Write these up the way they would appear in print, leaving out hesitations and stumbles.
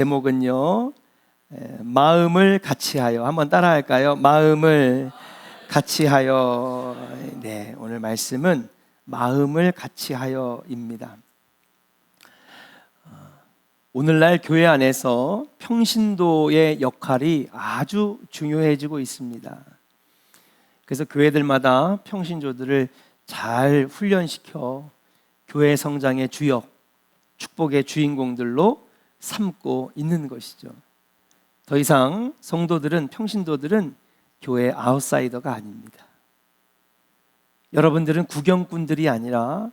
제목은요, 마음을 같이하여. 한번 따라할까요? 마음을 같이하여. 네, 오늘 말씀은 마음을 같이하여입니다. 오늘날 교회 안에서 평신도의 역할이 아주 중요해지고 있습니다. 그래서 교회들마다 평신도들을 잘 훈련시켜 교회 성장의 주역, 축복의 주인공들로 삼고 있는 것이죠. 더 이상 성도들은, 평신도들은 교회 아웃사이더가 아닙니다. 여러분들은 구경꾼들이 아니라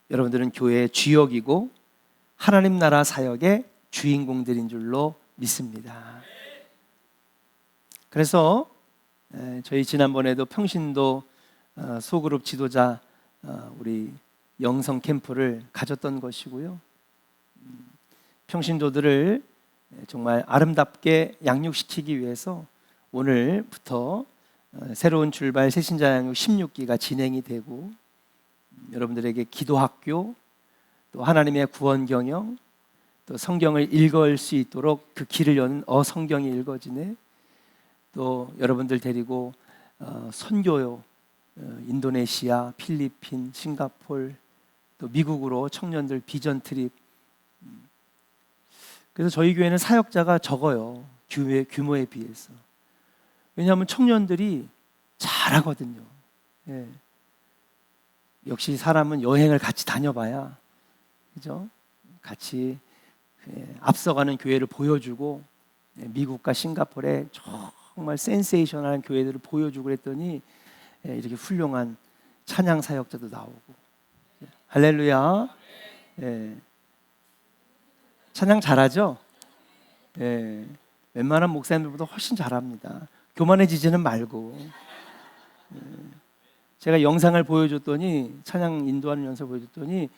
여러분들은 교회의 주역이고 하나님 나라 사역의 주인공들인 줄로 믿습니다. 그래서 저희 지난번에도 평신도 소그룹 지도자 우리 영성 캠프를 가졌던 것이고요. 평신도들을 정말 아름답게 양육시키기 위해서 오늘부터 새로운 출발 새신자 양육 16기가 진행이 되고, 여러분들에게 기도학교, 또 하나님의 구원 경영, 또 성경을 읽을 수 있도록 그 길을 여는 어성경이 읽어지네, 또 여러분들 데리고 선교요, 인도네시아, 필리핀, 싱가포르, 또 미국으로 청년들 비전 트립. 그래서 저희 교회는 사역자가 적어요, 교회 규모에 비해서. 왜냐하면 청년들이 잘하거든요. 예. 역시 사람은 여행을 같이 다녀봐야, 그죠? 같이 앞서가는 교회를 보여주고, 미국과 싱가포르에 정말 센세이셔널한 교회들을 보여주고 그랬더니 이렇게 훌륭한 찬양 사역자도 나오고. 할렐루야. 찬양 잘하죠? 웬만한 목사님들보다 훨씬 잘합니다. 교만해지지는 말고. 제가 영상을 보여줬더니, 찬양 인도하는 영상을 보여줬더니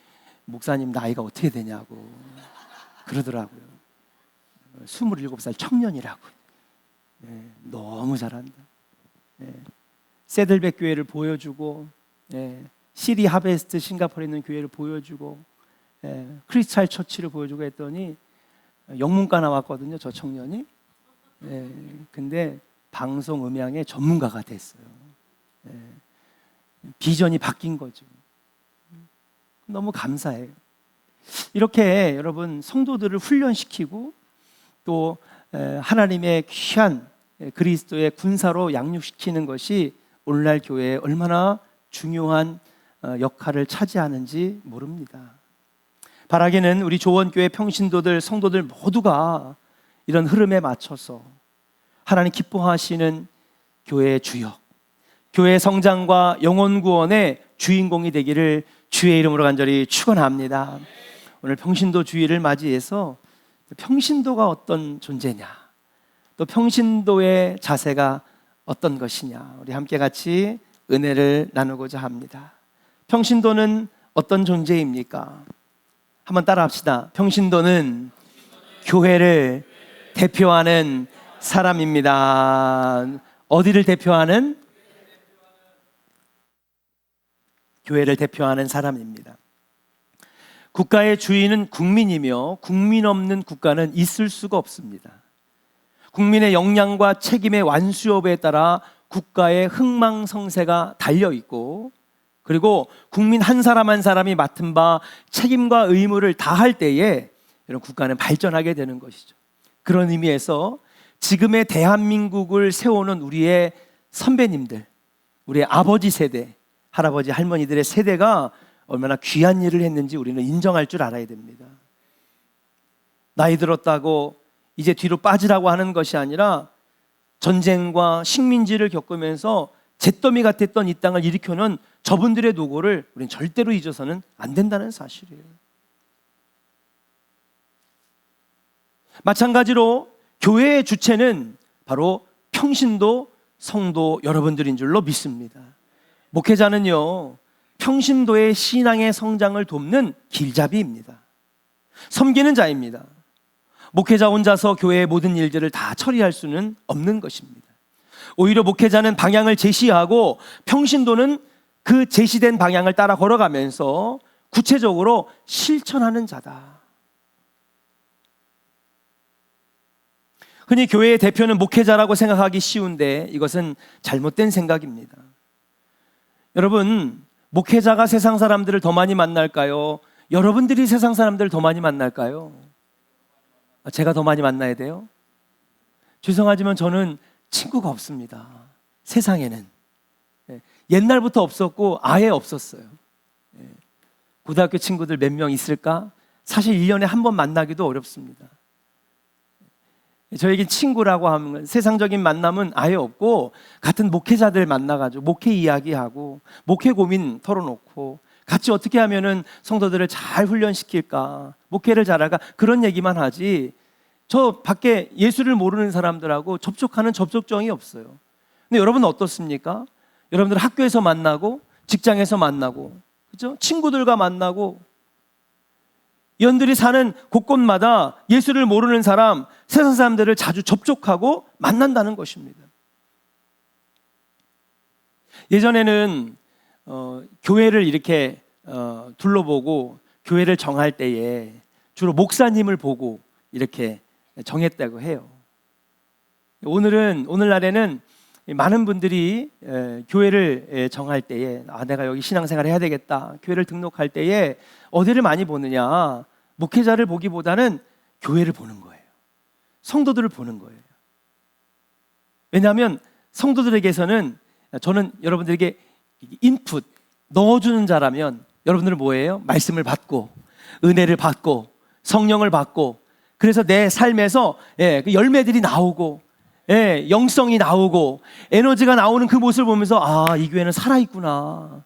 목사님 나이가 어떻게 되냐고 그러더라고요. 27살 청년이라고. 너무 잘한다. 세들백 교회를 보여주고, 시리 하베스트 싱가포르에 있는 교회를 보여주고, 크리스탈 처치를 보여주고 했더니 영문과 나왔거든요, 저 청년이. 근데 방송 음향의 전문가가 됐어요. 비전이 바뀐 거죠. 너무 감사해요. 이렇게 여러분 성도들을 훈련시키고 또 하나님의 귀한 그리스도의 군사로 양육시키는 것이 오늘날 교회에 얼마나 중요한 역할을 차지하는지 모릅니다. 바라기는 우리 조원교회 평신도들, 성도들 모두가 이런 흐름에 맞춰서 하나님 기뻐하시는 교회의 주역, 교회 성장과 영혼 구원의 주인공이 되기를 주의 이름으로 간절히 축원합니다. 오늘 평신도 주일을 맞이해서 평신도가 어떤 존재냐, 또 평신도의 자세가 어떤 것이냐, 우리 함께 같이 은혜를 나누고자 합니다. 평신도는 어떤 존재입니까? 한번 따라합시다. 평신도는 교회를 대표하는 사람입니다. 어디를 대표하는? 교회를 대표하는 사람입니다. 국가의 주인은 국민이며 국민 없는 국가는 있을 수가 없습니다. 국민의 역량과 책임의 완수여부에 따라 국가의 흥망성쇠가 달려있고, 그리고 국민 한 사람 한 사람이 맡은 바 책임과 의무를 다할 때에 이런 국가는 발전하게 되는 것이죠. 그런 의미에서 지금의 대한민국을 세우는 우리의 선배님들, 우리의 아버지 세대, 할아버지 할머니들의 세대가 얼마나 귀한 일을 했는지 우리는 인정할 줄 알아야 됩니다. 나이 들었다고 이제 뒤로 빠지라고 하는 것이 아니라 전쟁과 식민지를 겪으면서 잿더미 같았던 이 땅을 일으켜놓은 저분들의 노고를 우리는 절대로 잊어서는 안 된다는 사실이에요. 마찬가지로 교회의 주체는 바로 평신도 성도 여러분들인 줄로 믿습니다. 목회자는요, 평신도의 신앙의 성장을 돕는 길잡이입니다. 섬기는 자입니다. 목회자 혼자서 교회의 모든 일들을 다 처리할 수는 없는 것입니다. 오히려 목회자는 방향을 제시하고 평신도는 그 제시된 방향을 따라 걸어가면서 구체적으로 실천하는 자다. 흔히 교회의 대표는 목회자라고 생각하기 쉬운데 이것은 잘못된 생각입니다. 여러분, 목회자가 세상 사람들을 더 많이 만날까요? 여러분들이 세상 사람들을 더 많이 만날까요? 제가 더 많이 만나야 돼요? 죄송하지만 저는 친구가 없습니다. 세상에는. 옛날부터 없었고 아예 없었어요. 고등학교 친구들 몇 명 있을까? 사실 1년에 한 번 만나기도 어렵습니다. 저에겐 친구라고 하면 세상적인 만남은 아예 없고, 같은 목회자들 만나가지고 목회 이야기하고 목회 고민 털어놓고 같이 어떻게 하면은 성도들을 잘 훈련시킬까, 목회를 잘할까, 그런 얘기만 하지, 저 밖에 예수를 모르는 사람들하고 접촉하는 접촉정이 없어요. 근데 여러분은 어떻습니까? 여러분들 학교에서 만나고 직장에서 만나고, 그죠? 친구들과 만나고, 연들이 사는 곳곳마다 예수를 모르는 사람, 세상 사람들을 자주 접촉하고 만난다는 것입니다. 예전에는 교회를 이렇게 둘러보고 교회를 정할 때에 주로 목사님을 보고 이렇게 정했다고 해요. 오늘날에는 많은 분들이 교회를 정할 때에 내가 여기 신앙생활을 해야 되겠다, 교회를 등록할 때에 어디를 많이 보느냐, 목회자를 보기보다는 교회를 보는 거예요. 성도들을 보는 거예요. 왜냐하면 성도들에게서는, 저는 여러분들에게 인풋 넣어주는 자라면 여러분들은 뭐예요? 말씀을 받고 은혜를 받고 성령을 받고, 그래서 내 삶에서 그 열매들이 나오고 영성이 나오고 에너지가 나오는 그 모습을 보면서 이 교회는 살아있구나,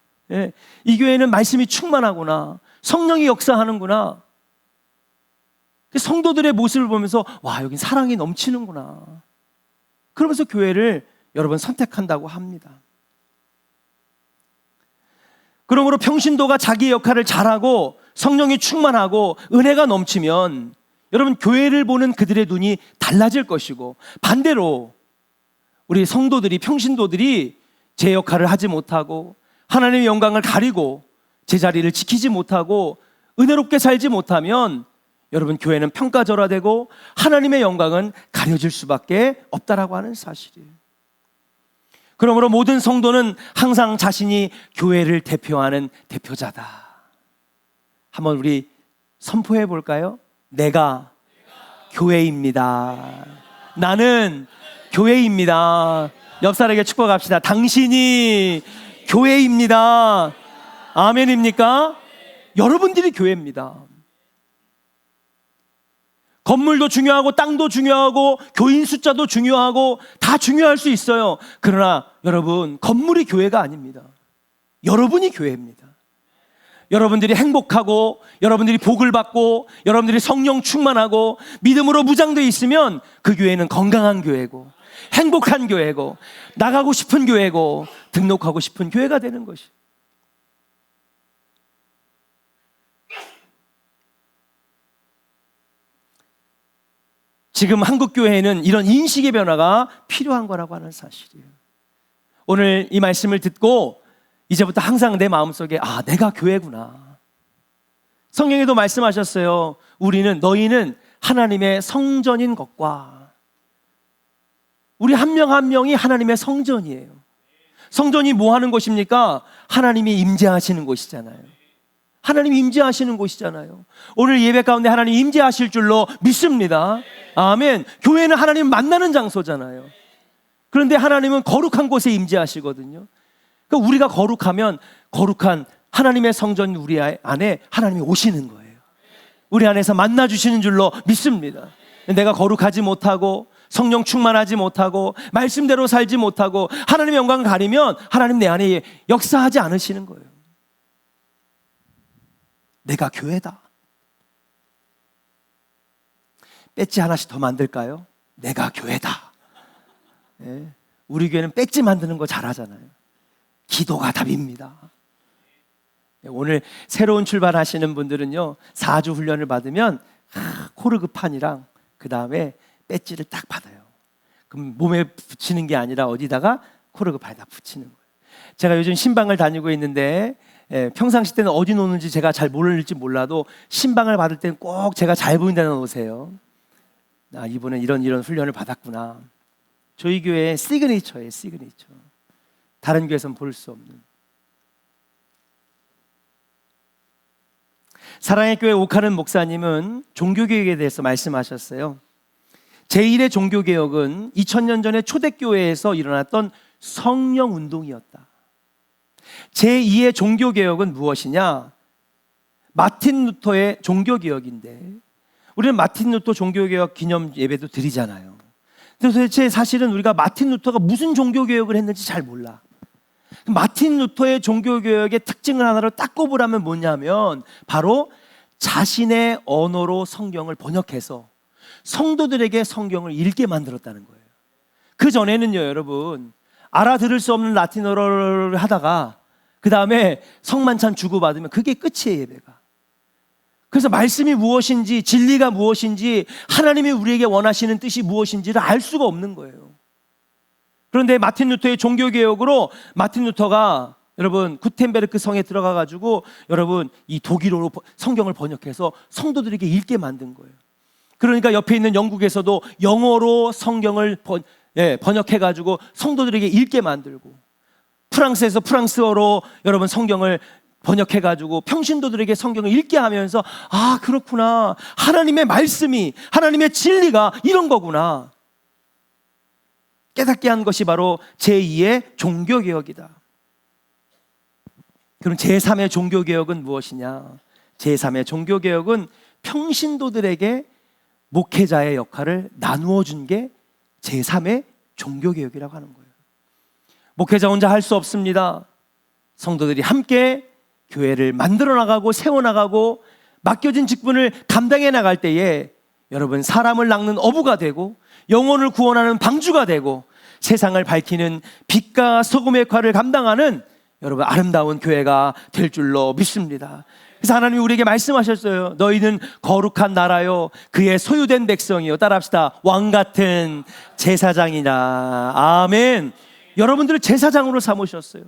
이 교회는 말씀이 충만하구나, 성령이 역사하는구나, 성도들의 모습을 보면서 와, 여긴 사랑이 넘치는구나, 그러면서 교회를 여러 번 선택한다고 합니다. 그러므로 평신도가 자기 역할을 잘하고 성령이 충만하고 은혜가 넘치면 여러분, 교회를 보는 그들의 눈이 달라질 것이고, 반대로 우리 성도들이, 평신도들이 제 역할을 하지 못하고 하나님의 영광을 가리고 제자리를 지키지 못하고 은혜롭게 살지 못하면 여러분, 교회는 평가절하되고 하나님의 영광은 가려질 수밖에 없다라고 하는 사실이에요. 그러므로 모든 성도는 항상 자신이 교회를 대표하는 대표자다. 한번 우리 선포해 볼까요? 내가 교회입니다. 나는 교회입니다. 옆 사람에게 축복합시다. 당신이 교회입니다. 아멘입니까? 여러분들이 교회입니다. 건물도 중요하고 땅도 중요하고 교인 숫자도 중요하고 다 중요할 수 있어요. 그러나 여러분, 건물이 교회가 아닙니다. 여러분이 교회입니다. 여러분들이 행복하고 여러분들이 복을 받고 여러분들이 성령 충만하고 믿음으로 무장되어 있으면 그 교회는 건강한 교회고 행복한 교회고 나가고 싶은 교회고 등록하고 싶은 교회가 되는 것이. 지금 한국 교회에는 이런 인식의 변화가 필요한 거라고 하는 사실이에요. 오늘 이 말씀을 듣고 이제부터 항상 내 마음속에 내가 교회구나. 성경에도 말씀하셨어요. 너희는 하나님의 성전인 것과, 우리 한 명 한 명이 하나님의 성전이에요. 성전이 뭐 하는 곳입니까? 하나님이 임재하시는 곳이잖아요. 하나님이 임재하시는 곳이잖아요. 오늘 예배 가운데 하나님 임재하실 줄로 믿습니다. 아멘. 교회는 하나님 만나는 장소잖아요. 그런데 하나님은 거룩한 곳에 임재하시거든요. 그러니까 우리가 거룩하면 거룩한 하나님의 성전 우리 안에 하나님이 오시는 거예요. 우리 안에서 만나주시는 줄로 믿습니다. 내가 거룩하지 못하고 성령 충만하지 못하고 말씀대로 살지 못하고 하나님의 영광을 가리면 하나님 내 안에 역사하지 않으시는 거예요. 내가 교회다. 배지 하나씩 더 만들까요? 내가 교회다. 우리 교회는 배지 만드는 거 잘하잖아요. 기도가 답입니다. 오늘 새로운 출발하시는 분들은요, 4주 훈련을 받으면 코르그판이랑 그 다음에 배지를 딱 받아요. 그럼 몸에 붙이는 게 아니라 어디다가 코르그판에다 붙이는 거예요. 제가 요즘 신방을 다니고 있는데 평상시 때는 어디 놓는지 제가 잘 모를지 몰라도 신방을 받을 때는 꼭 제가 잘 보이는 데다 놓으세요. 이분은 이런 훈련을 받았구나. 저희 교회의 시그니처예요, 시그니처. 다른 교회에서는 볼 수 없는. 사랑의 교회 옥하는 목사님은 종교개혁에 대해서 말씀하셨어요. 제1의 종교개혁은 2000년 전에 초대교회에서 일어났던 성령운동이었다. 제2의 종교개혁은 무엇이냐? 마틴 루터의 종교개혁인데, 우리는 마틴 루터 종교개혁 기념 예배도 드리잖아요. 근데 도대체 사실은 우리가 마틴 루터가 무슨 종교개혁을 했는지 잘 몰라. 마틴 루터의 종교개혁의 특징을 하나로 딱 꼽으라면 뭐냐면 바로 자신의 언어로 성경을 번역해서 성도들에게 성경을 읽게 만들었다는 거예요. 그 전에는요, 여러분, 알아들을 수 없는 라틴어를 하다가 그 다음에 성만찬 주고받으면 그게 끝이에요, 예배가. 그래서 말씀이 무엇인지, 진리가 무엇인지, 하나님이 우리에게 원하시는 뜻이 무엇인지를 알 수가 없는 거예요. 그런데 마틴 루터의 종교개혁으로 마틴 루터가 여러분 구텐베르크 성에 들어가 가지고 여러분 이 독일어로 성경을 번역해서 성도들에게 읽게 만든 거예요. 그러니까 옆에 있는 영국에서도 영어로 성경을 번역해 가지고 성도들에게 읽게 만들고, 프랑스에서 프랑스어로 여러분 성경을 번역해 가지고 평신도들에게 성경을 읽게 하면서 아, 그렇구나, 하나님의 말씀이, 하나님의 진리가 이런 거구나 깨닫게 한 것이 바로 제2의 종교개혁이다. 그럼 제3의 종교개혁은 무엇이냐? 제3의 종교개혁은 평신도들에게 목회자의 역할을 나누어 준 게 제3의 종교개혁이라고 하는 거예요. 목회자 혼자 할 수 없습니다. 성도들이 함께 교회를 만들어 나가고 세워 나가고 맡겨진 직분을 감당해 나갈 때에 여러분 사람을 낚는 어부가 되고 영혼을 구원하는 방주가 되고 세상을 밝히는 빛과 소금의 역할을 감당하는 여러분 아름다운 교회가 될 줄로 믿습니다. 그래서 하나님이 우리에게 말씀하셨어요. 너희는 거룩한 나라요, 그의 소유된 백성이요, 따라합시다, 왕같은 제사장이다. 아멘. 여러분들을 제사장으로 삼으셨어요.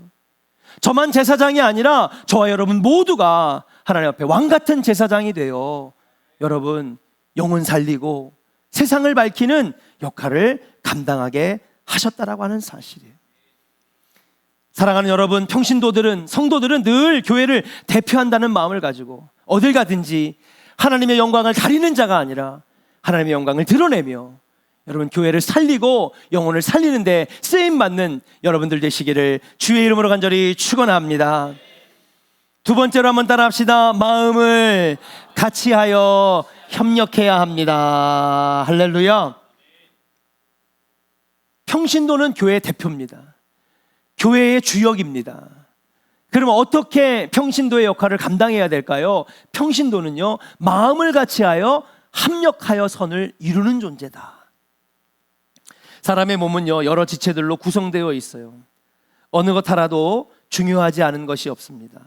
저만 제사장이 아니라 저와 여러분 모두가 하나님 앞에 왕같은 제사장이 되어 여러분 영혼 살리고 세상을 밝히는 역할을 감당하게 하셨다라고 하는 사실이에요. 사랑하는 여러분, 평신도들은, 성도들은 늘 교회를 대표한다는 마음을 가지고 어딜 가든지 하나님의 영광을 가리는 자가 아니라 하나님의 영광을 드러내며 여러분 교회를 살리고 영혼을 살리는데 쓰임받는 여러분들 되시기를 주의 이름으로 간절히 축원합니다. 두 번째로 한번 따라합시다. 마음을 같이하여 협력해야 합니다. 할렐루야. 평신도는 교회의 대표입니다. 교회의 주역입니다. 그러면 어떻게 평신도의 역할을 감당해야 될까요? 평신도는요, 마음을 같이하여 합력하여 선을 이루는 존재다. 사람의 몸은요, 여러 지체들로 구성되어 있어요. 어느 것 하나도 중요하지 않은 것이 없습니다.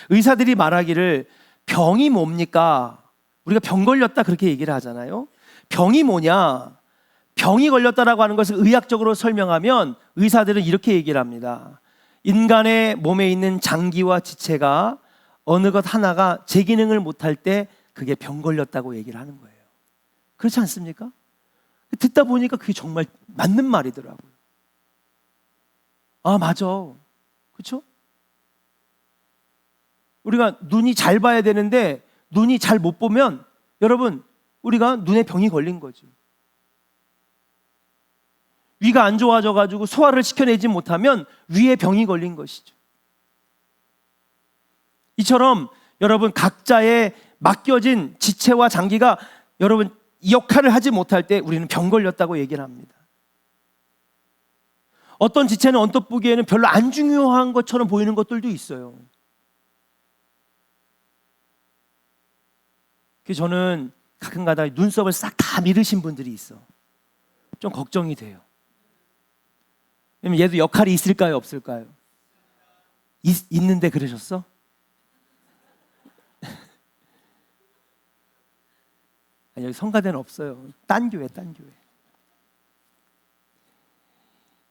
의사들이 말하기를 병이 뭡니까? 우리가 병 걸렸다 그렇게 얘기를 하잖아요. 병이 뭐냐? 병이 걸렸다라고 하는 것을 의학적으로 설명하면 의사들은 이렇게 얘기를 합니다. 인간의 몸에 있는 장기와 지체가 어느 것 하나가 제 기능을 못할 때 그게 병 걸렸다고 얘기를 하는 거예요. 그렇지 않습니까? 듣다 보니까 그게 정말 맞는 말이더라고요. 아, 맞아. 그렇죠? 우리가 눈이 잘 봐야 되는데 눈이 잘 못 보면 여러분 우리가 눈에 병이 걸린 거죠. 위가 안 좋아져 가지고 소화를 시켜내지 못하면 위에 병이 걸린 것이죠. 이처럼 여러분 각자의 맡겨진 지체와 장기가 여러분 이 역할을 하지 못할 때 우리는 병 걸렸다고 얘기를 합니다. 어떤 지체는 언뜻 보기에는 별로 안 중요한 것처럼 보이는 것들도 있어요. 그래서 저는 가끔가다 눈썹을 싹 다 밀으신 분들이 있어. 좀 걱정이 돼요. 얘도 역할이 있을까요, 없을까요? 있는데 그러셨어? 아니, 여기 성가대는 없어요. 딴 교회.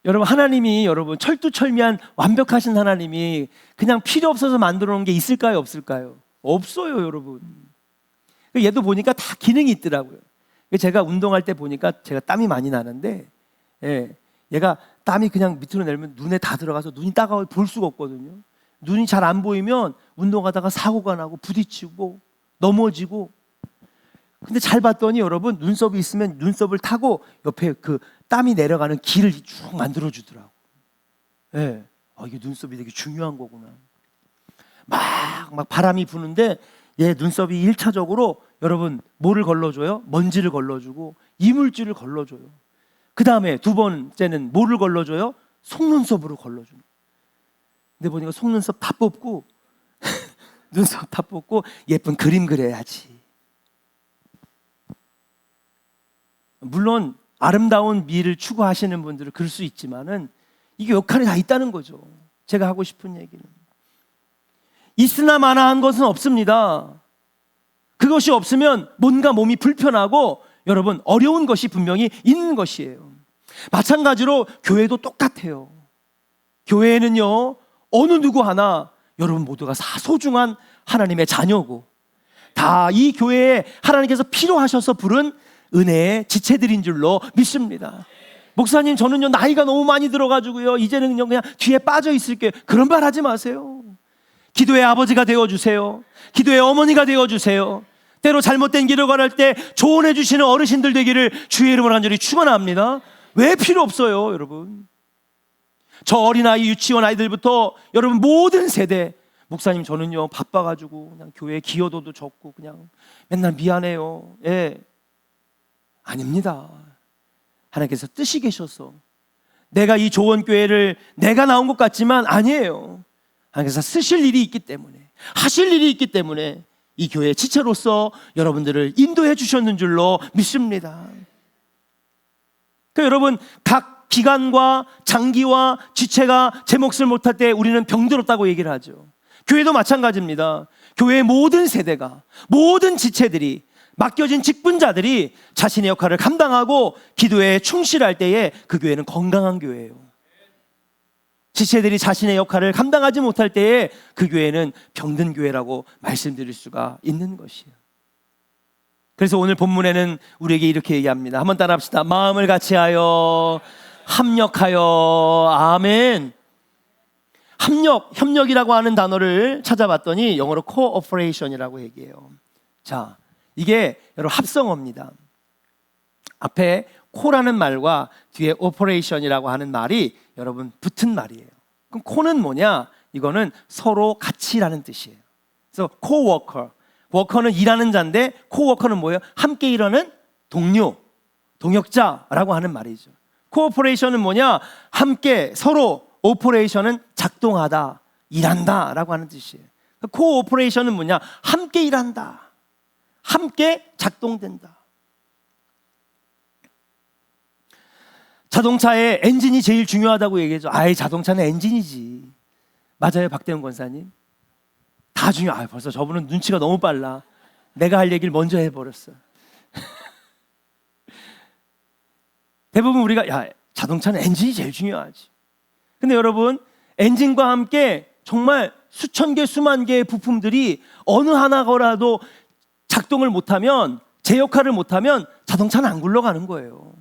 여러분 하나님이 여러분 철두철미한 완벽하신 하나님이 그냥 필요 없어서 만들어 놓은 게 있을까요, 없을까요? 없어요, 여러분. 얘도 보니까 다 기능이 있더라고요. 제가 운동할 때 보니까 제가 땀이 많이 나는데, 예, 얘가 땀이 그냥 밑으로 내리면 눈에 다 들어가서 눈이 따가워 볼 수가 없거든요. 눈이 잘 안 보이면 운동하다가 사고가 나고 부딪히고 넘어지고. 근데 잘 봤더니 여러분, 눈썹이 있으면 눈썹을 타고 옆에 그 땀이 내려가는 길을 쭉 만들어 주더라고. 예, 이게 눈썹이 되게 중요한 거구나. 막 바람이 부는데 얘 눈썹이 1차적으로 여러분 뭐를 걸러줘요? 먼지를 걸러주고 이물질을 걸러줘요. 그 다음에 두 번째는 뭐를 걸러줘요? 속눈썹으로 걸러주는. 근데 보니까 속눈썹 다 뽑고 눈썹 다 뽑고 예쁜 그림 그려야지. 물론 아름다운 미를 추구하시는 분들은 그럴 수 있지만은 이게 역할이 다 있다는 거죠. 제가 하고 싶은 얘기는 있으나 마나한 것은 없습니다. 그것이 없으면 뭔가 몸이 불편하고 여러분 어려운 것이 분명히 있는 것이에요. 마찬가지로 교회도 똑같아요. 교회는요, 어느 누구 하나 여러분 모두가 다 소중한 하나님의 자녀고 다 이 교회에 하나님께서 필요하셔서 부른 은혜의 지체들인 줄로 믿습니다. 목사님, 저는요 나이가 너무 많이 들어가지고요 이제는 그냥 뒤에 빠져 있을게요. 그런 말 하지 마세요. 기도의 아버지가 되어주세요. 기도의 어머니가 되어주세요. 때로 잘못된 길을 걸을 때 조언해 주시는 어르신들 되기를 주의 이름으로 간절히 축원합니다. 왜 필요 없어요, 여러분? 저 어린아이 유치원 아이들부터 여러분 모든 세대, 목사님 저는요 바빠가지고 그냥 교회 기여도도 적고 그냥 맨날 미안해요. 예, 아닙니다. 하나님께서 뜻이 계셔서 내가 이 조원교회를 내가 나온 것 같지만 아니에요. 하나님께서 쓰실 일이 있기 때문에, 하실 일이 있기 때문에 이 교회의 지체로서 여러분들을 인도해 주셨는 줄로 믿습니다. 그러니까 여러분, 각 기관과 장기와 지체가 제 몫을 못할 때 우리는 병들었다고 얘기를 하죠. 교회도 마찬가지입니다. 교회의 모든 세대가, 모든 지체들이, 맡겨진 직분자들이 자신의 역할을 감당하고 기도에 충실할 때에 그 교회는 건강한 교회예요. 지체들이 자신의 역할을 감당하지 못할 때에 그 교회는 병든 교회라고 말씀드릴 수가 있는 것이에요. 그래서 오늘 본문에는 우리에게 이렇게 얘기합니다. 한번 따라합시다. 마음을 같이하여 합력하여. 아멘. 협력이라고 하는 단어를 찾아봤더니 영어로 cooperation이라고 얘기해요. 자, 이게 여러분 합성어입니다. 앞에 코라는 말과 뒤에 operation이라고 하는 말이 여러분 붙은 말이에요. 그럼 코는 뭐냐? 이거는 서로 같이 일하는 뜻이에요. 그래서 coworker, 워커는 일하는 자인데 coworker는 뭐예요? 함께 일하는 동료, 동역자라고 하는 말이죠. cooperation은 뭐냐? 함께 서로, operation은 작동하다, 일한다라고 하는 뜻이에요. cooperation은 뭐냐? 함께 일한다, 함께 작동된다. 자동차의 엔진이 제일 중요하다고 얘기하죠. 아이, 자동차는 엔진이지. 맞아요, 박대훈 권사님? 다 중요해요. 벌써 저분은 눈치가 너무 빨라. 내가 할 얘기를 먼저 해버렸어. 대부분 우리가 자동차는 엔진이 제일 중요하지. 근데 여러분, 엔진과 함께 정말 수천 개, 수만 개의 부품들이 어느 하나거라도 작동을 못하면, 제 역할을 못하면 자동차는 안 굴러가는 거예요.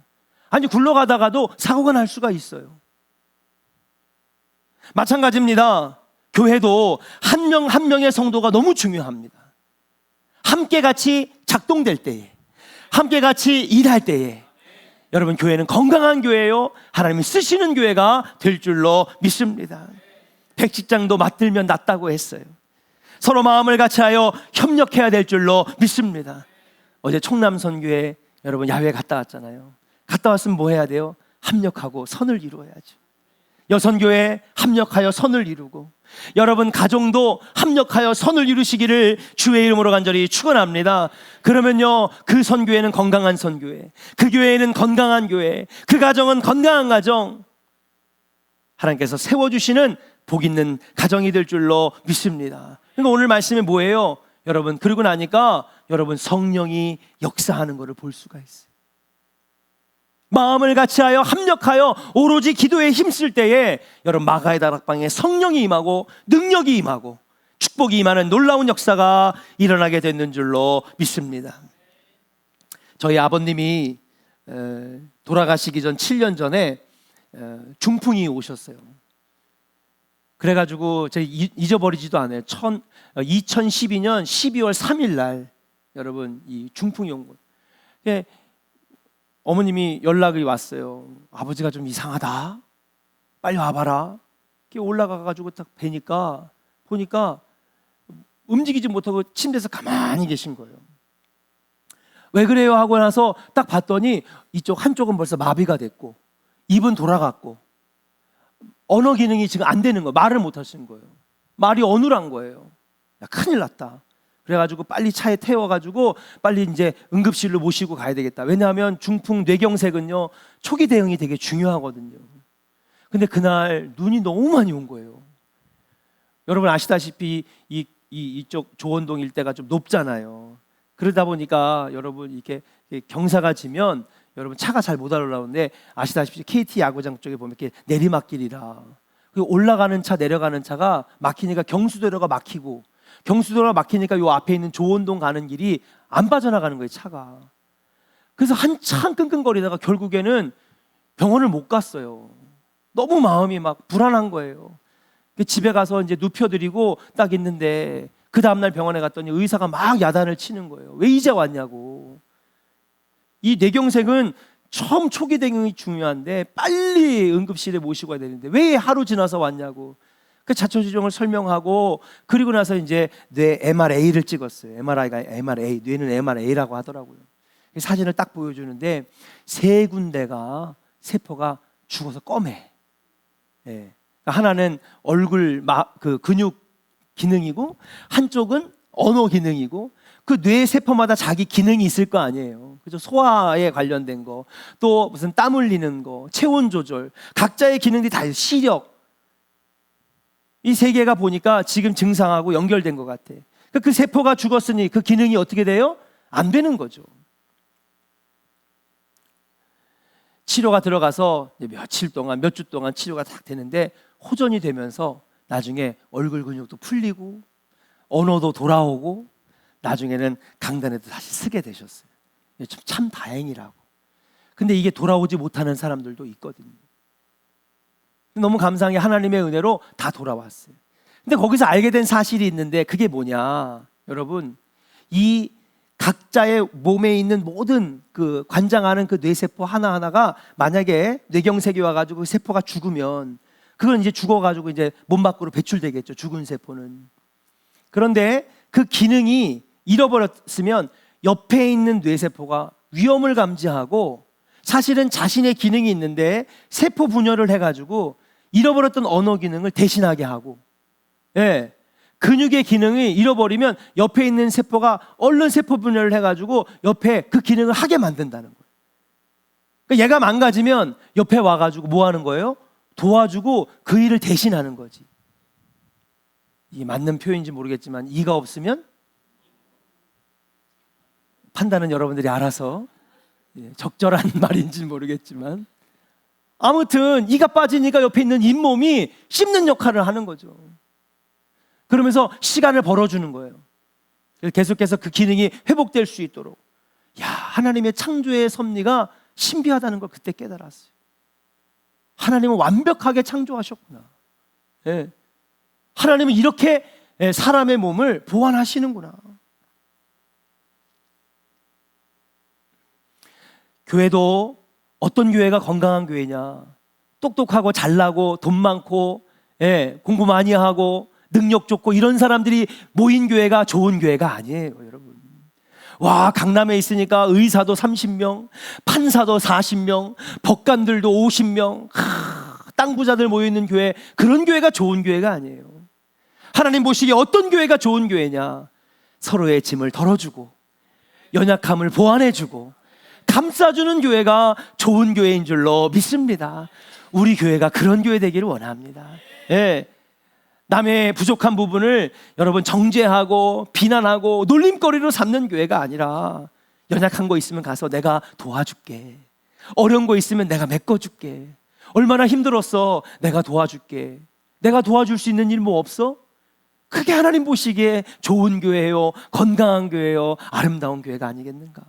아니, 굴러가다가도 사고가 날 수가 있어요. 마찬가지입니다. 교회도 한 명 한 명의 성도가 너무 중요합니다. 함께 같이 작동될 때에, 함께 같이 일할 때에 여러분, 교회는 건강한 교회요, 하나님이 쓰시는 교회가 될 줄로 믿습니다. 백직장도 맞들면 낫다고 했어요. 서로 마음을 같이하여 협력해야 될 줄로 믿습니다. 어제 총남선교회 여러분 야외 갔다 왔잖아요. 갔다 왔으면 뭐 해야 돼요? 합력하고 선을 이루어야죠. 여선교회 합력하여 선을 이루고, 여러분 가정도 합력하여 선을 이루시기를 주의 이름으로 간절히 축원합니다. 그러면요, 그 선교회는 건강한 선교회, 그 교회는 건강한 교회, 그 가정은 건강한 가정, 하나님께서 세워주시는 복 있는 가정이 될 줄로 믿습니다. 그러니까 오늘 말씀이 뭐예요? 여러분, 그러고 나니까 여러분 성령이 역사하는 것을 볼 수가 있어요. 마음을 같이하여 합력하여 오로지 기도에 힘쓸 때에 여러분 마가의 다락방에 성령이 임하고 능력이 임하고 축복이 임하는 놀라운 역사가 일어나게 되는 줄로 믿습니다. 저희 아버님이 돌아가시기 전 7년 전에 중풍이 오셨어요. 그래가지고 제가 잊어버리지도 않아요. 2012년 12월 3일 날 여러분 이 중풍이 온 거예요. 어머님이 연락이 왔어요. 아버지가 좀 이상하다. 빨리 와봐라. 올라가가지고 딱 보니까 움직이지 못하고 침대에서 가만히 계신 거예요. 왜 그래요? 하고 나서 딱 봤더니 이쪽 한쪽은 벌써 마비가 됐고 입은 돌아갔고 언어 기능이 지금 안 되는 거예요. 말을 못 하시는 거예요. 말이 어눌한 거예요. 야, 큰일 났다. 그래가지고 빨리 차에 태워가지고 빨리 이제 응급실로 모시고 가야 되겠다. 왜냐하면 중풍 뇌경색은요 초기 대응이 되게 중요하거든요. 근데 그날 눈이 너무 많이 온 거예요. 여러분 아시다시피 이쪽 조원동 일대가 좀 높잖아요. 그러다 보니까 여러분 이렇게 경사가 지면 여러분 차가 잘 못 올라오는데 아시다시피 KT 야구장 쪽에 보면 이렇게 내리막길이라 올라가는 차 내려가는 차가 막히니까 경수도로가 막히고 경수도로가 막히니까 요 앞에 있는 조원동 가는 길이 안 빠져나가는 거예요, 차가. 그래서 한참 끙끙거리다가 결국에는 병원을 못 갔어요. 너무 마음이 막 불안한 거예요. 집에 가서 이제 눕혀드리고 딱 있는데 그 다음날 병원에 갔더니 의사가 막 야단을 치는 거예요. 왜 이제 왔냐고. 이 뇌경색은 처음 초기 대응이 중요한데 빨리 응급실에 모시고 와야 되는데 왜 하루 지나서 왔냐고. 그 자초지종을 설명하고 그리고 나서 이제 뇌 MRA를 찍었어요. MRI가 MRA, 뇌는 MRA라고 하더라고요. 사진을 딱 보여주는데 3군데가 세포가 죽어서 검해. 예. 하나는 얼굴 그 근육 기능이고 한쪽은 언어 기능이고 그 뇌 세포마다 자기 기능이 있을 거 아니에요. 그죠? 소화에 관련된 거, 또 무슨 땀 흘리는 거, 체온 조절, 각자의 기능들이 다 있어요. 시력. 이 3개가 보니까 지금 증상하고 연결된 것 같아. 그 세포가 죽었으니 그 기능이 어떻게 돼요? 안 되는 거죠. 치료가 들어가서 며칠 동안, 몇 주 동안 치료가 딱 되는데 호전이 되면서 나중에 얼굴 근육도 풀리고 언어도 돌아오고 나중에는 강단에도 다시 서게 되셨어요. 참 다행이라고. 근데 이게 돌아오지 못하는 사람들도 있거든요. 너무 감사한 게 하나님의 은혜로 다 돌아왔어요. 근데 거기서 알게 된 사실이 있는데 그게 뭐냐? 여러분, 이 각자의 몸에 있는 모든 그 관장하는 그 뇌세포 하나하나가 만약에 뇌경색이 와가지고 그 세포가 죽으면 그건 이제 죽어가지고 이제 몸 밖으로 배출되겠죠. 죽은 세포는. 그런데 그 기능이 잃어버렸으면 옆에 있는 뇌세포가 위험을 감지하고 사실은 자신의 기능이 있는데 세포 분열을 해가지고 잃어버렸던 언어 기능을 대신하게 하고, 예, 근육의 기능이 잃어버리면 옆에 있는 세포가 얼른 세포 분열을 해가지고 옆에 그 기능을 하게 만든다는 거예요. 그러니까 얘가 망가지면 옆에 와가지고 뭐 하는 거예요? 도와주고 그 일을 대신하는 거지. 이게 맞는 표현인지 모르겠지만 이가 없으면 판단은 여러분들이 알아서, 적절한 말인지 모르겠지만 아무튼 이가 빠지니까 옆에 있는 잇몸이 씹는 역할을 하는 거죠. 그러면서 시간을 벌어주는 거예요. 계속해서 그 기능이 회복될 수 있도록. 야, 하나님의 창조의 섭리가 신비하다는 걸 그때 깨달았어요. 하나님은 완벽하게 창조하셨구나. 예. 하나님은 이렇게 사람의 몸을 보완하시는구나. 교회도 어떤 교회가 건강한 교회냐? 똑똑하고 잘나고 돈 많고, 공부 많이 하고 능력 좋고 이런 사람들이 모인 교회가 좋은 교회가 아니에요, 여러분. 와, 강남에 있으니까 의사도 30명, 판사도 40명, 법관들도 50명, 땅 부자들 모여 있는 교회, 그런 교회가 좋은 교회가 아니에요. 하나님 보시기에 어떤 교회가 좋은 교회냐? 서로의 짐을 덜어주고 연약함을 보완해주고 감싸주는 교회가 좋은 교회인 줄로 믿습니다. 우리 교회가 그런 교회 되기를 원합니다. 예. 남의 부족한 부분을 여러분 정죄하고 비난하고 놀림거리로 삼는 교회가 아니라 연약한 거 있으면 가서 내가 도와줄게. 어려운 거 있으면 내가 메꿔줄게. 얼마나 힘들었어. 내가 도와줄게. 내가 도와줄 수 있는 일 뭐 없어? 그게 하나님 보시기에 좋은 교회요, 건강한 교회요, 아름다운 교회가 아니겠는가?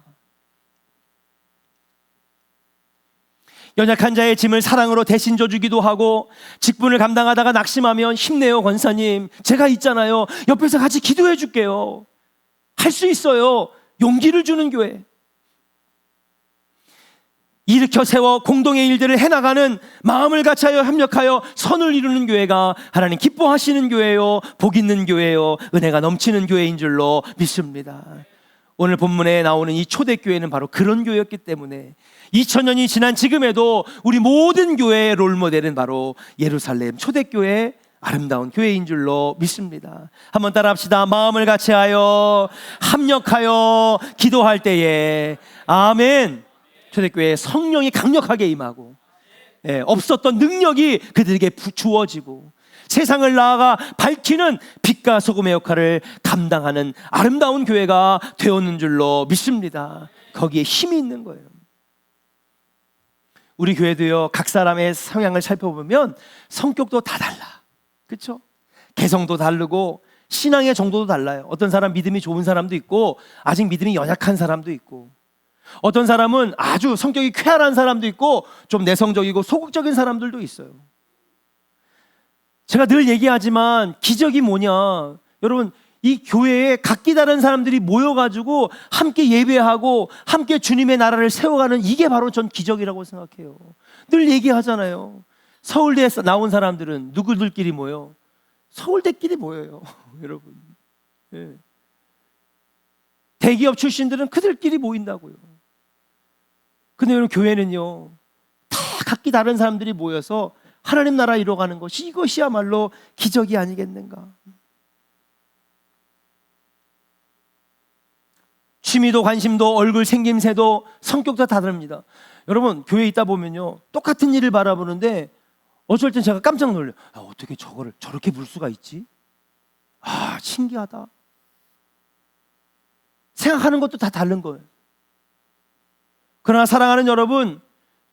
연약한 자의 짐을 사랑으로 대신 져주기도 하고, 직분을 감당하다가 낙심하면 힘내요 권사님, 제가 있잖아요, 옆에서 같이 기도해 줄게요, 할 수 있어요, 용기를 주는 교회. 일으켜 세워 공동의 일들을 해나가는, 마음을 같이하여 협력하여 선을 이루는 교회가 하나님 기뻐하시는 교회요, 복 있는 교회요, 은혜가 넘치는 교회인 줄로 믿습니다. 오늘 본문에 나오는 이 초대교회는 바로 그런 교회였기 때문에 2000년이 지난 지금에도 우리 모든 교회의 롤모델은 바로 예루살렘 초대교회의 아름다운 교회인 줄로 믿습니다. 한번 따라합시다. 마음을 같이하여 협력하여 기도할 때에, 아멘. 초대교회에 성령이 강력하게 임하고, 없었던 능력이 그들에게 주어지고, 세상을 나아가 밝히는 빛과 소금의 역할을 감당하는 아름다운 교회가 되었는 줄로 믿습니다. 거기에 힘이 있는 거예요. 우리 교회도요, 각 사람의 성향을 살펴보면 성격도 다 달라, 그렇죠? 개성도 다르고 신앙의 정도도 달라요. 어떤 사람 믿음이 좋은 사람도 있고 아직 믿음이 연약한 사람도 있고, 어떤 사람은 아주 성격이 쾌활한 사람도 있고 좀 내성적이고 소극적인 사람들도 있어요. 제가 늘 얘기하지만 기적이 뭐냐, 여러분, 이 교회에 각기 다른 사람들이 모여가지고 함께 예배하고 함께 주님의 나라를 세워가는, 이게 바로 전 기적이라고 생각해요. 늘 얘기하잖아요. 서울대에서 나온 사람들은 누구들끼리 모여? 서울대끼리 모여요. 여러분, 대기업 출신들은 그들끼리 모인다고요. 근데 여러분, 교회는요, 다 각기 다른 사람들이 모여서 하나님 나라 이뤄가는 것이, 이것이야말로 기적이 아니겠는가. 취미도 관심도 얼굴 생김새도 성격도 다 다릅니다. 여러분, 교회에 있다 보면요, 똑같은 일을 바라보는데 어쩔 땐 제가 깜짝 놀라요. 어떻게 저거를 저렇게 볼 수가 있지? 신기하다. 생각하는 것도 다 다른 거예요. 그러나 사랑하는 여러분,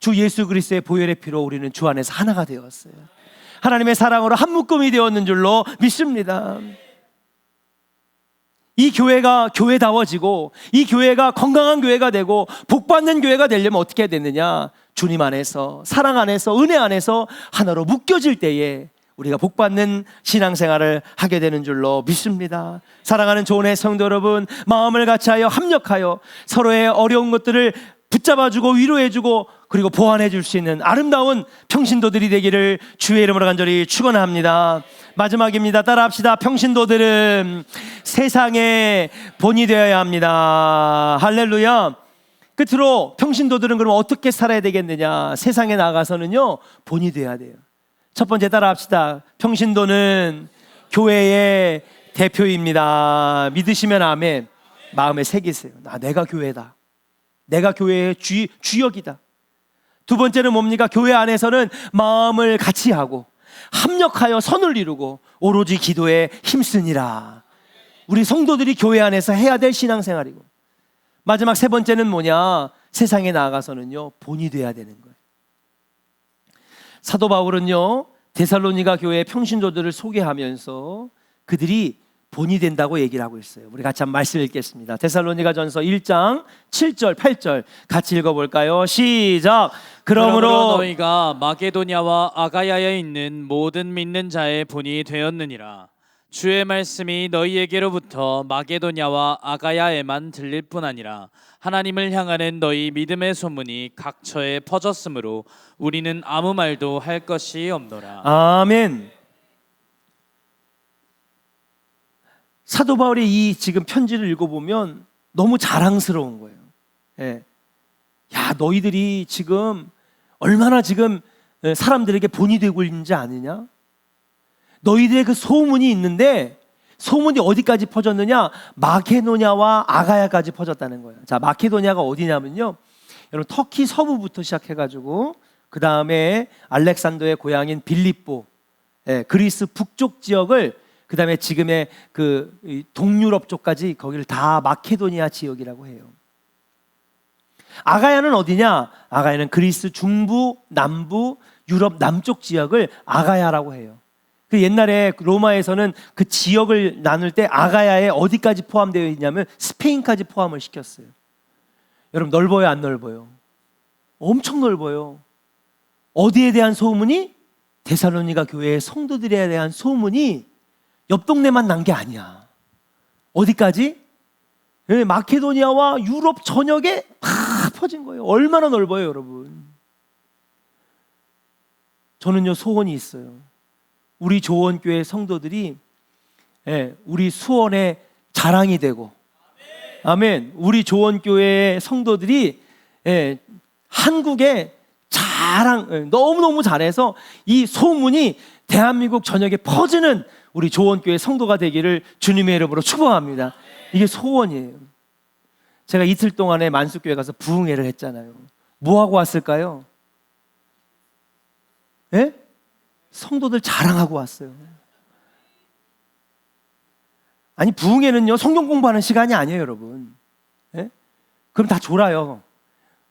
주 예수 그리스도의 보혈의 피로 우리는 주 안에서 하나가 되었어요. 하나님의 사랑으로 한 묶음이 되었는 줄로 믿습니다. 이 교회가 교회다워지고, 이 교회가 건강한 교회가 되고 복받는 교회가 되려면 어떻게 해야 되느냐? 주님 안에서, 사랑 안에서, 은혜 안에서 하나로 묶여질 때에 우리가 복받는 신앙생활을 하게 되는 줄로 믿습니다. 사랑하는 좋은 성도 여러분, 마음을 같이하여 합력하여 서로의 어려운 것들을 붙잡아주고 위로해주고 그리고 보완해줄 수 있는 아름다운 평신도들이 되기를 주의 이름으로 간절히 축원합니다. 마지막입니다. 따라합시다. 평신도들은 세상의 본이 되어야 합니다. 할렐루야. 끝으로 평신도들은 그럼 어떻게 살아야 되겠느냐? 세상에 나가서는요, 본이 되어야 돼요. 첫 번째, 따라합시다. 평신도는 교회의 대표입니다. 믿으시면 아멘. 마음에 새기세요. 내가 교회다. 내가 교회의 주역이다. 두 번째는 뭡니까? 교회 안에서는 마음을 같이 하고 합력하여 선을 이루고 오로지 기도에 힘쓰니라. 우리 성도들이 교회 안에서 해야 될 신앙생활이고, 마지막 세 번째는 뭐냐? 세상에 나아가서는요, 본이 돼야 되는 거예요. 사도 바울은요, 데살로니가 교회의 평신도들을 소개하면서 그들이 본이 된다고 얘기를 하고 있어요. 우리 같이 한번 말씀 읽겠습니다. 데살로니가 전서 1장 7절 8절 같이 읽어볼까요? 시작. 그러므로 너희가 마게도냐와 아가야에 있는 모든 믿는 자의 본이 되었느니라. 주의 말씀이 너희에게로부터 마게도냐와 아가야에만 들릴 뿐 아니라 하나님을 향하는 너희 믿음의 소문이 각처에 퍼졌으므로 우리는 아무 말도 할 것이 없노라. 아멘. 사도 바울의 이 지금 편지를 읽어보면 너무 자랑스러운 거예요. 예. 야, 너희들이 지금 얼마나 지금 사람들에게 본이 되고 있는지 아느냐? 너희들의 그 소문이 있는데, 소문이 어디까지 퍼졌느냐? 마케도냐와 아가야까지 퍼졌다는 거예요. 자, 마케도냐가 어디냐면요, 여러분, 터키 서부부터 시작해가지고 그 다음에 알렉산더의 고향인 빌립보, 그리스 북쪽 지역을, 그 다음에 지금의 그 동유럽 쪽까지, 거기를 다 마케도니아 지역이라고 해요. 아가야는 어디냐? 아가야는 그리스 중부, 남부, 유럽 남쪽 지역을 아가야라고 해요. 그 옛날에 로마에서는 그 지역을 나눌 때 아가야에 어디까지 포함되어 있냐면 스페인까지 포함을 시켰어요. 여러분, 넓어요, 안 넓어요? 엄청 넓어요. 어디에 대한 소문이? 데살로니가 교회의 성도들에 대한 소문이 옆 동네만 난 게 아니야. 어디까지? 마케도니아와 유럽 전역에 다 퍼진 거예요. 얼마나 넓어요, 여러분. 저는요, 소원이 있어요. 우리 조원교회 성도들이 우리 수원의 자랑이 되고, 아멘. 우리 조원교회 성도들이 한국의 자랑, 너무너무 잘해서 이 소문이 대한민국 전역에 퍼지는 우리 조원교회 성도가 되기를 주님의 이름으로 축복합니다. 이게 소원이에요. 제가 이틀 동안에 만수교회 가서 부흥회를 했잖아요. 뭐 하고 왔을까요? 성도들 자랑하고 왔어요. 아니, 부흥회는요, 성경 공부하는 시간이 아니에요, 여러분. 그럼 다 졸아요.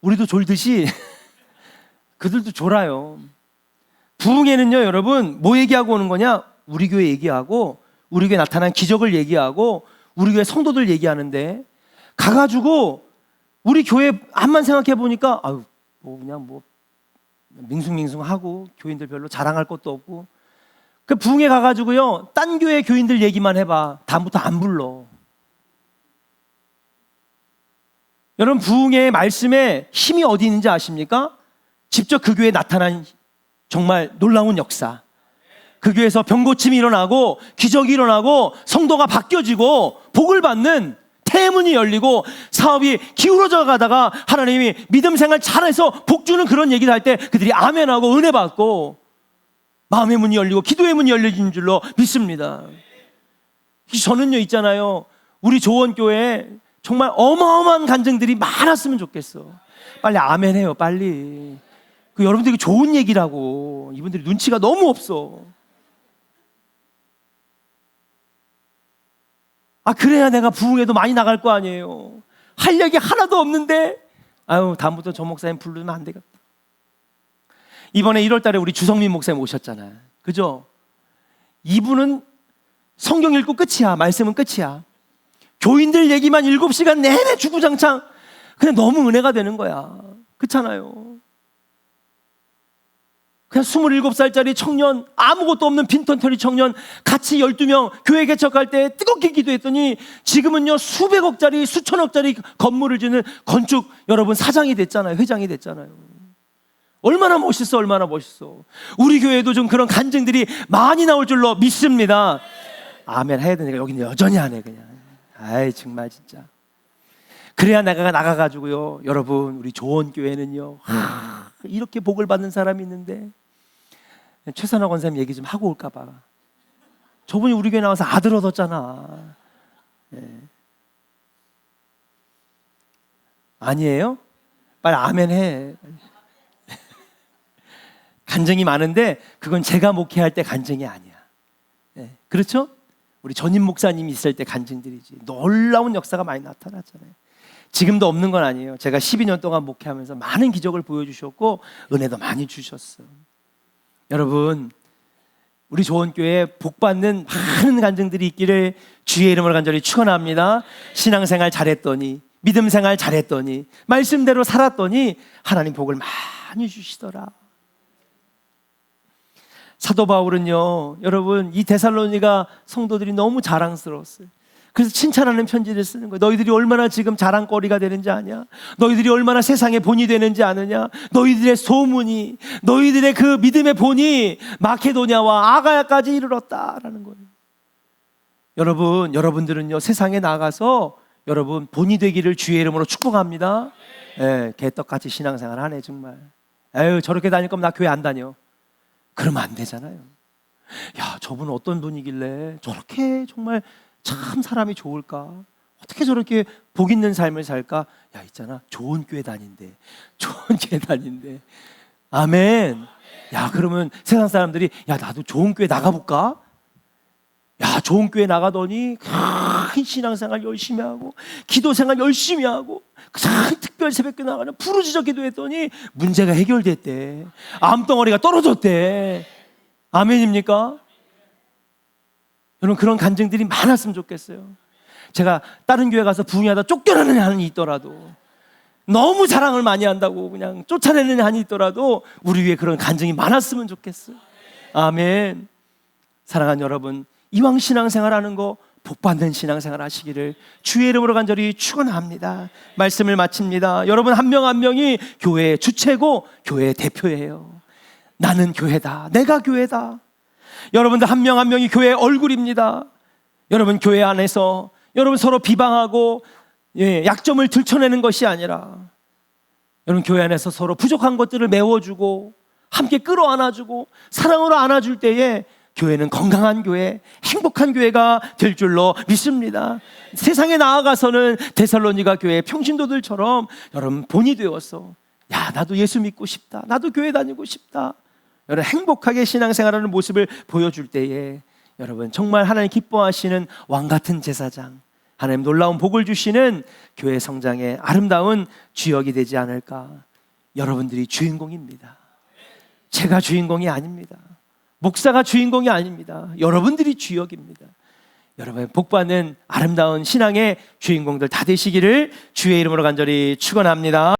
우리도 졸듯이 그들도 졸아요. 부흥회는요, 여러분, 뭐 얘기하고 오는 거냐? 우리 교회 얘기하고, 우리 교회 나타난 기적을 얘기하고, 우리 교회 성도들 얘기하는데, 가가지고 우리 교회 한만 생각해 보니까 아유, 그냥 밍숭밍숭하고 교인들 별로 자랑할 것도 없고, 그 부흥회 가가지고요, 딴 교회 교인들 얘기만 해봐. 다음부터 안 불러. 여러분, 부흥회의 말씀에 힘이 어디 있는지 아십니까? 직접 그 교회에 나타난 정말 놀라운 역사, 그 교회에서 병고침이 일어나고 기적이 일어나고 성도가 바뀌어지고 복을 받는 태문이 열리고 사업이 기울어져 가다가 하나님이 믿음 생활 잘해서 복 주는 그런 얘기를 할 때 그들이 아멘하고 은혜 받고 마음의 문이 열리고 기도의 문이 열려진 줄로 믿습니다. 저는요, 있잖아요, 우리 조원교회에 정말 어마어마한 간증들이 많았으면 좋겠어. 빨리 아멘 해요, 빨리. 여러분들이 좋은 얘기라고. 이분들이 눈치가 너무 없어. 그래야 내가 부흥회도 많이 나갈 거 아니에요. 할 얘기 하나도 없는데, 아유, 다음부터 저 목사님 부르면 안 되겠다. 이번에 1월 달에 우리 주성민 목사님 오셨잖아요. 그죠? 이분은 성경 읽고 끝이야. 말씀은 끝이야. 교인들 얘기만 7시간 내내 주구장창. 그냥 너무 은혜가 되는 거야. 그렇잖아요. 그냥 27살짜리 청년, 아무것도 없는 빈털터리 청년 같이 12명 교회 개척할 때 뜨겁게 기도했더니 지금은요, 수백억짜리 수천억짜리 건물을 짓는 건축 여러분 사장이 됐잖아요. 회장이 됐잖아요. 얼마나 멋있어, 얼마나 멋있어. 우리 교회도 좀 그런 간증들이 많이 나올 줄로 믿습니다. 아멘 해야 되니까 여기는 여전히 안 해, 그냥. 아이, 정말 진짜. 그래야 내가 나가가지고요, 여러분, 우리 조원교회는요, 이렇게 복을 받는 사람이 있는데, 최선화 권사님 얘기 좀 하고 올까 봐. 저분이 우리 교회 나와서 아들 얻었잖아. 아니에요? 빨리 아멘 해. 간증이 많은데 그건 제가 목회할 때 간증이 아니야. 그렇죠? 우리 전임 목사님이 있을 때 간증들이지. 놀라운 역사가 많이 나타났잖아요. 지금도 없는 건 아니에요. 제가 12년 동안 목회하면서 많은 기적을 보여주셨고 은혜도 많이 주셨어. 여러분, 우리 조원교회에 복받는 많은 간증들이 있기를 주의 이름으로 간절히 축원합니다. 신앙생활 잘했더니, 믿음생활 잘했더니, 말씀대로 살았더니 하나님 복을 많이 주시더라. 사도 바울은요, 여러분, 이 데살로니가 성도들이 너무 자랑스러웠어요. 그래서 칭찬하는 편지를 쓰는 거예요. 너희들이 얼마나 지금 자랑거리가 되는지 아냐? 너희들이 얼마나 세상의 본이 되는지 아느냐? 너희들의 소문이, 너희들의 그 믿음의 본이 마케도냐와 아가야까지 이르렀다라는 거예요. 여러분들은요, 세상에 나가서 여러분 본이 되기를 주의 이름으로 축복합니다. 개떡같이 신앙생활 하네 정말. 에휴, 저렇게 다닐 거면 나 교회 안 다녀. 그러면 안 되잖아요. 야, 저분은 어떤 분이길래 저렇게 정말 참 사람이 좋을까? 어떻게 저렇게 복 있는 삶을 살까? 야, 있잖아, 좋은 교회 다닌대. 좋은 교회 다닌대. 아멘. 야, 그러면 세상 사람들이 야, 나도 좋은 교회 나가볼까? 야, 좋은 교회 나가더니 큰 신앙생활 열심히 하고 기도생활 열심히 하고 특별 새벽기도 나가는 부르짖어 기도했더니 문제가 해결됐대. 암덩어리가 떨어졌대. 아멘입니까? 여러분, 그런 간증들이 많았으면 좋겠어요. 제가 다른 교회 가서 부흥하다 쫓겨나는 한이 있더라도 너무 자랑을 많이 한다고 그냥 쫓아내는 한이 있더라도 우리 위에 그런 간증이 많았으면 좋겠어요. 아멘. 사랑하는 여러분, 이왕 신앙생활하는 거 복받는 신앙생활 하시기를 주의 이름으로 간절히 축원합니다. 말씀을 마칩니다. 여러분 한 명 한 명이 교회의 주체고 교회의 대표예요. 나는 교회다. 내가 교회다. 여러분들 한 명 한 명이 교회의 얼굴입니다. 여러분 교회 안에서 여러분 서로 비방하고 약점을 들춰내는 것이 아니라 여러분 교회 안에서 서로 부족한 것들을 메워주고 함께 끌어안아주고 사랑으로 안아줄 때에 교회는 건강한 교회, 행복한 교회가 될 줄로 믿습니다. 세상에 나아가서는 데살로니가 교회 평신도들처럼 여러분 본이 되어서 야 나도 예수 믿고 싶다, 나도 교회 다니고 싶다, 여러분 행복하게 신앙생활하는 모습을 보여줄 때에 여러분 정말 하나님 기뻐하시는 왕같은 제사장, 하나님 놀라운 복을 주시는 교회 성장의 아름다운 주역이 되지 않을까. 여러분들이 주인공입니다. 제가 주인공이 아닙니다. 목사가 주인공이 아닙니다. 여러분들이 주역입니다. 여러분 복받는 아름다운 신앙의 주인공들 다 되시기를 주의 이름으로 간절히 축원합니다.